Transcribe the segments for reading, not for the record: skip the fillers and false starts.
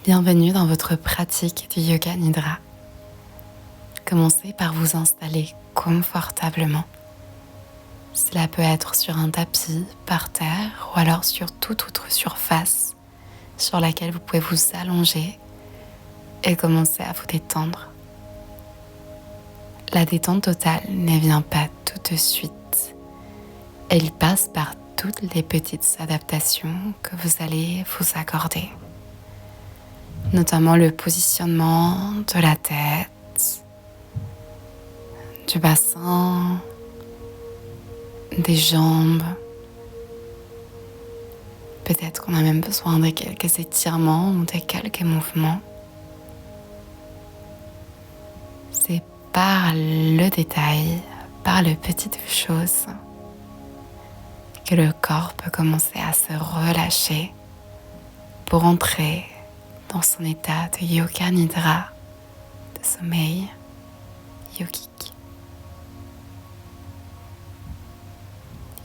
Bienvenue dans votre pratique du Yoga Nidra. Commencez par vous installer confortablement. Cela peut être sur un tapis, par terre ou alors sur toute autre surface sur laquelle vous pouvez vous allonger et commencer à vous détendre. La détente totale ne vient pas tout de suite. Elle passe par toutes les petites adaptations que vous allez vous accorder. Notamment le positionnement de la tête, du bassin, des jambes. Peut-être qu'on a même besoin de quelques étirements ou de quelques mouvements. C'est par le détail, par les petites choses, que le corps peut commencer à se relâcher pour entrer dans son état de Yoga Nidra, de sommeil yogique.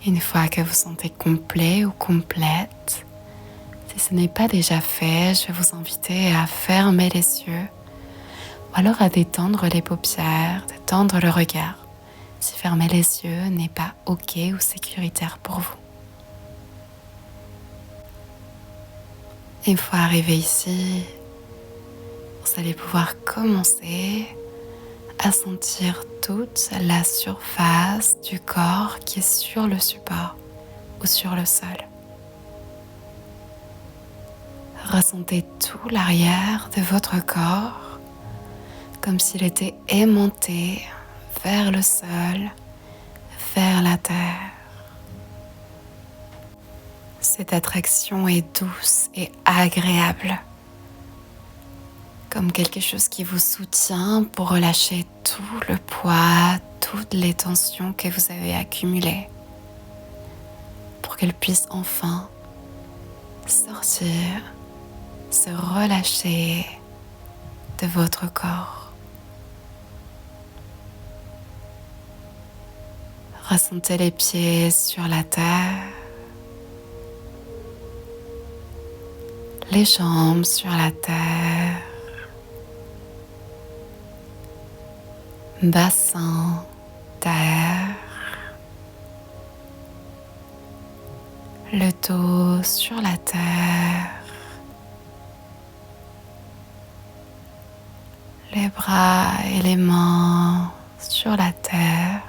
Une fois que vous sentez complet ou complète, si ce n'est pas déjà fait, je vais vous inviter à fermer les yeux ou alors à détendre les paupières, détendre le regard, si fermer les yeux n'est pas OK ou sécuritaire pour vous. Une fois arrivé ici, vous allez pouvoir commencer à sentir toute la surface du corps qui est sur le support ou sur le sol. Ressentez tout l'arrière de votre corps comme s'il était aimanté vers le sol, vers la terre. Cette attraction est douce et agréable, comme quelque chose qui vous soutient pour relâcher tout le poids, toutes les tensions que vous avez accumulées, pour qu'elles puissent enfin sortir, se relâcher de votre corps. Ressentez les pieds sur la terre, les jambes sur la terre, bassin, terre, le dos sur la terre, les bras et les mains sur la terre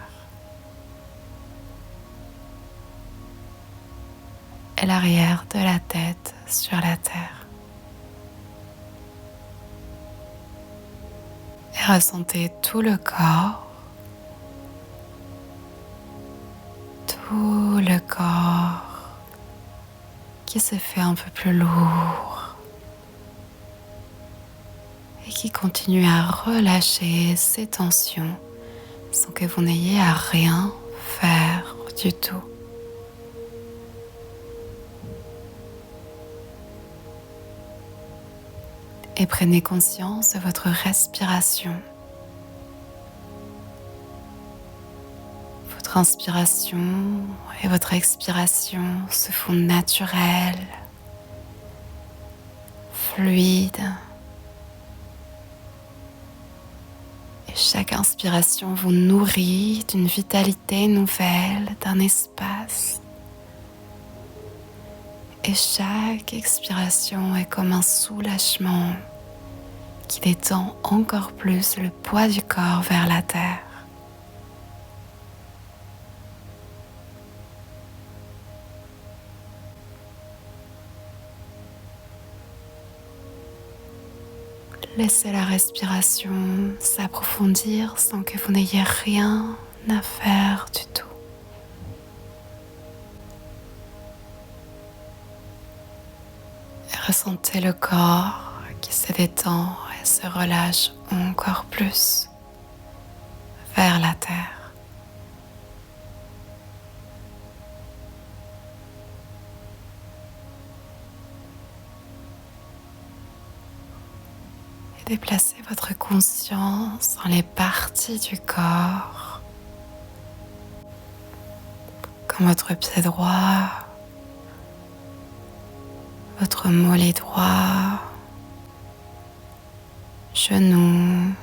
et l'arrière de la tête sur la terre. Et ressentez tout le corps, qui se fait un peu plus lourd et qui continue à relâcher ses tensions sans que vous n'ayez à rien faire du tout. Et prenez conscience de votre respiration. Votre inspiration et votre expiration se font naturelles, fluides. Et chaque inspiration vous nourrit d'une vitalité nouvelle, d'un espace. Et chaque expiration est comme un soulagement qui détend encore plus le poids du corps vers la terre. Laissez la respiration s'approfondir sans que vous n'ayez rien à faire du tout. Et ressentez le corps qui se détend et se relâche encore plus vers la terre. Et déplacez votre conscience dans les parties du corps, comme votre pied droit, votre mollet droit, genoux,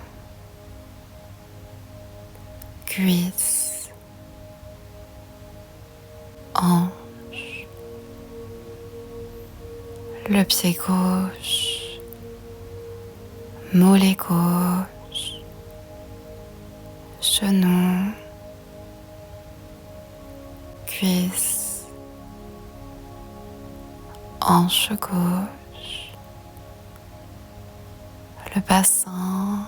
cuisses, hanches, le pied gauche, mollet gauche, genoux, cuisses, hanche gauche, le bassin,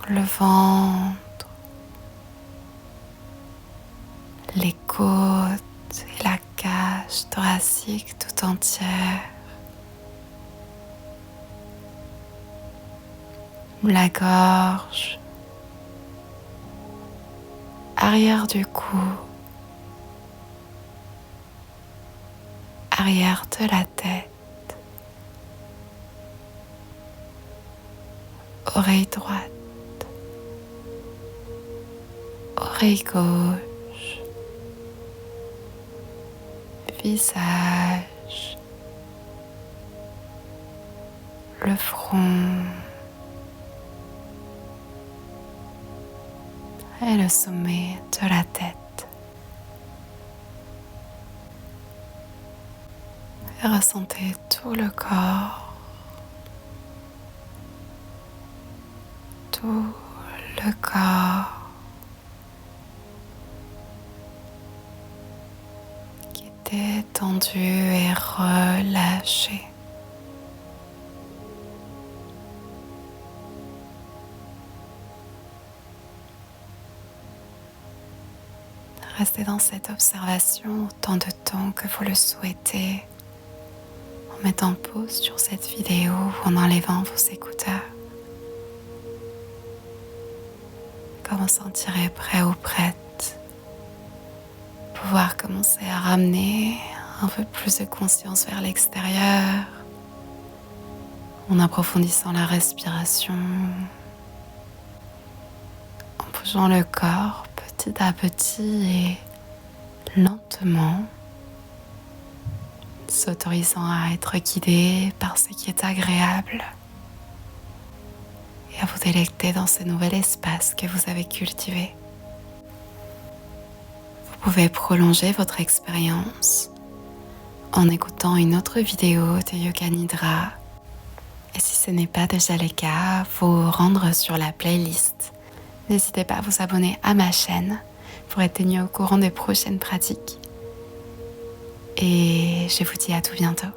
le ventre, les côtes et la cage thoracique tout entière, la gorge, arrière du cou, arrière de la tête, oreille droite, oreille gauche, visage, le front et le sommet de la tête. Et ressentez tout le corps, tout le corps qui est détendu et relâché. Restez dans cette observation autant de temps que vous le souhaitez, en mettant pause sur cette vidéo ou en enlevant vos écouteurs. Quand vous sentirez prêt ou prête, pouvoir commencer à ramener un peu plus de conscience vers l'extérieur, en approfondissant la respiration, en bougeant le corps petit à petit et lentement, s'autorisant à être guidé par ce qui est agréable et à vous délecter dans ce nouvel espace que vous avez cultivé. Vous pouvez prolonger votre expérience en écoutant une autre vidéo de Yoga Nidra. Et si ce n'est pas déjà le cas, vous rendre sur la playlist. N'hésitez pas à vous abonner à ma chaîne pour être tenu au courant des prochaines pratiques. Et je vous dis à tout bientôt.